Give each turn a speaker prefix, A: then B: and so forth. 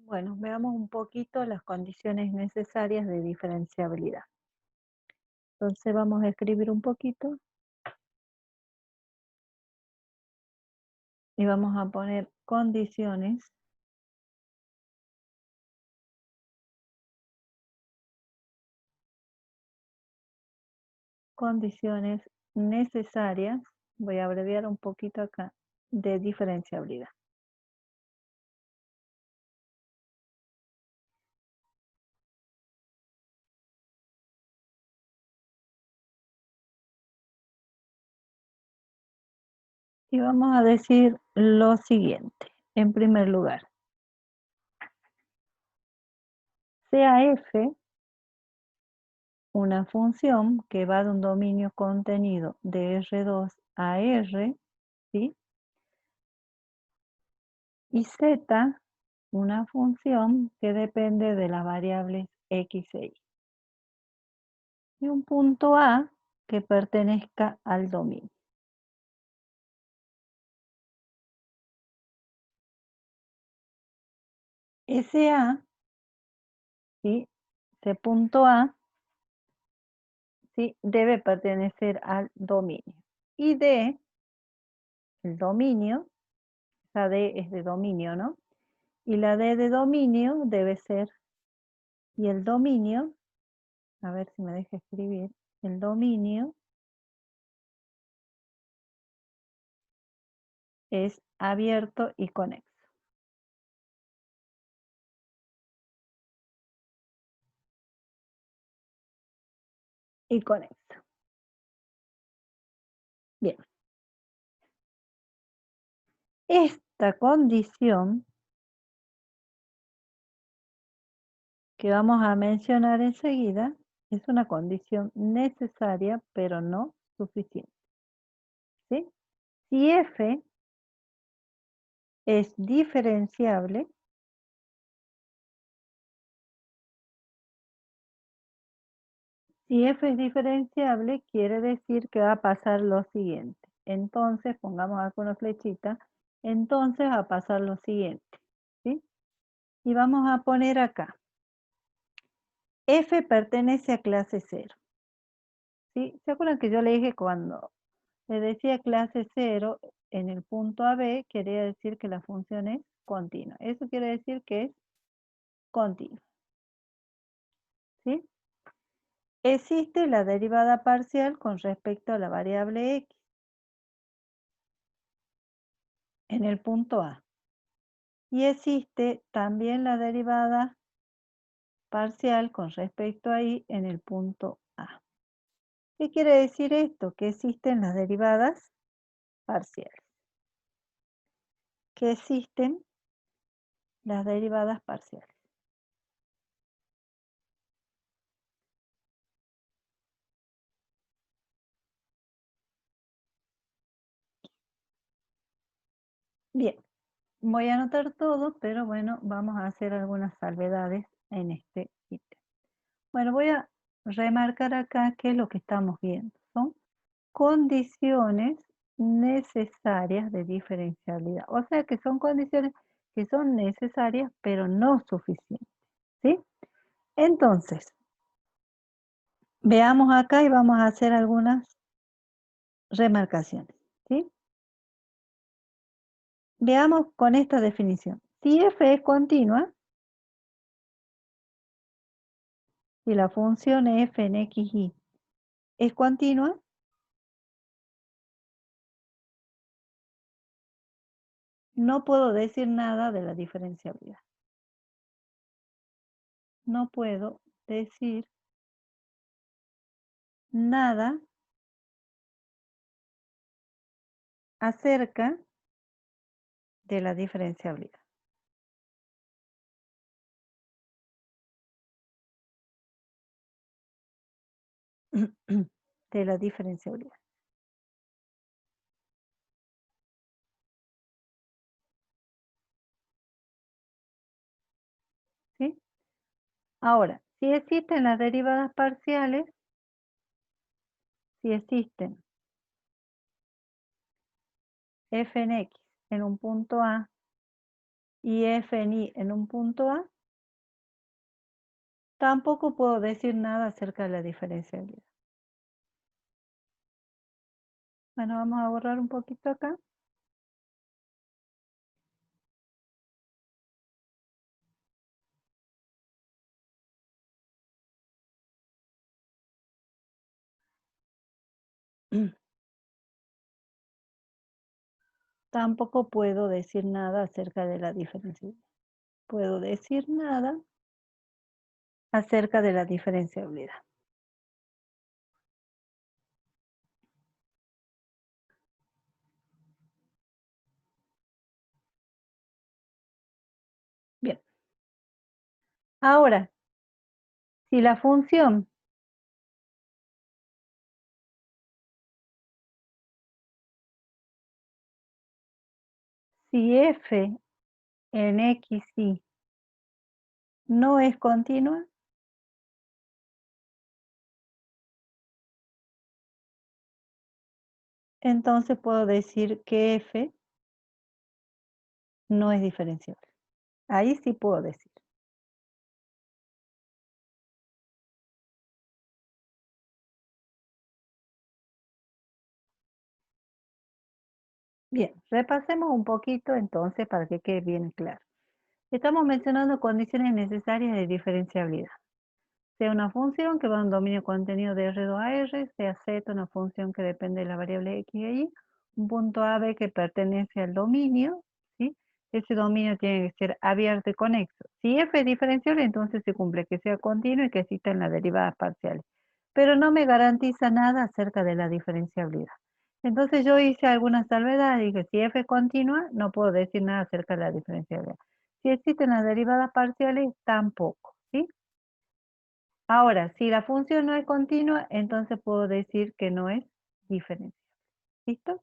A: Bueno, veamos un poquito las condiciones necesarias de diferenciabilidad. Entonces vamos a escribir un poquito y vamos a poner condiciones necesarias, voy a abreviar un poquito acá, de diferenciabilidad. Y vamos a decir lo siguiente. En primer lugar, sea f una función que va de un dominio contenido de R2 a R, ¿sí? Y z una función que depende de las variables x e y. Y un punto A que pertenezca al dominio. Ese A, ¿sí? Ese punto A, ¿sí? Debe pertenecer al dominio. Y D, el dominio, esa D es de dominio, ¿no? Y la D de dominio debe ser, y el dominio, a ver si me deja escribir, el dominio es abierto y conexo. Y conexo. Bien. Esta condición que vamos a mencionar enseguida es una condición necesaria, pero no suficiente. ¿Sí? Si f es diferenciable, si f es diferenciable, quiere decir que va a pasar lo siguiente. Entonces, pongamos acá una flechita, entonces va a pasar lo siguiente. ¿Sí? Y vamos a poner acá. F pertenece a clase 0. ¿Sí? ¿Se acuerdan que yo le dije cuando le decía clase 0 en el punto AB, quería decir que la función es continua? Eso quiere decir que es continua. ¿Sí? Existe la derivada parcial con respecto a la variable x en el punto A. Y existe también la derivada parcial con respecto a y en el punto A. ¿Qué quiere decir esto? Que existen las derivadas parciales. Que existen las derivadas parciales. Bien, voy a anotar todo, pero bueno, vamos a hacer algunas salvedades en este ítem. Bueno, voy a remarcar acá qué es lo que estamos viendo. Son condiciones necesarias de diferenciabilidad. O sea que son condiciones que son necesarias, pero no suficientes. ¿Sí? Entonces, veamos acá y vamos a hacer algunas remarcaciones. ¿Sí? Veamos con esta definición. Si f es continua, si la función f en x, y es continua, no puedo decir nada de la diferenciabilidad. No puedo decir nada acerca de la diferenciabilidad. De la diferenciabilidad. ¿Sí? Ahora, si existen las derivadas parciales, si existen f en x en un punto A y f en y en un punto A, tampoco puedo decir nada acerca de la diferenciabilidad. Bueno, vamos a borrar un poquito acá. Tampoco puedo decir nada acerca de la diferenciabilidad. Puedo decir nada acerca de la diferenciabilidad. Bien. Ahora, si la función si f en x, y no es continua, entonces puedo decir que f no es diferenciable. Ahí sí puedo decir. Bien, repasemos un poquito entonces para que quede bien claro. Estamos mencionando condiciones necesarias de diferenciabilidad. Sea una función que va a un dominio contenido de R2 a R, sea Z una función que depende de la variable X y Y, un punto A, B que pertenece al dominio, ¿sí? Ese dominio tiene que ser abierto y conexo. Si f es diferenciable, entonces se cumple que sea continuo y que existan las derivadas parciales. Pero no me garantiza nada acerca de la diferenciabilidad. Entonces yo hice alguna salvedad, dije, si f es continua, no puedo decir nada acerca de la diferenciabilidad. Si existen las derivadas parciales, tampoco, ¿sí? Ahora, si la función no es continua, entonces puedo decir que no es diferenciable. ¿Listo?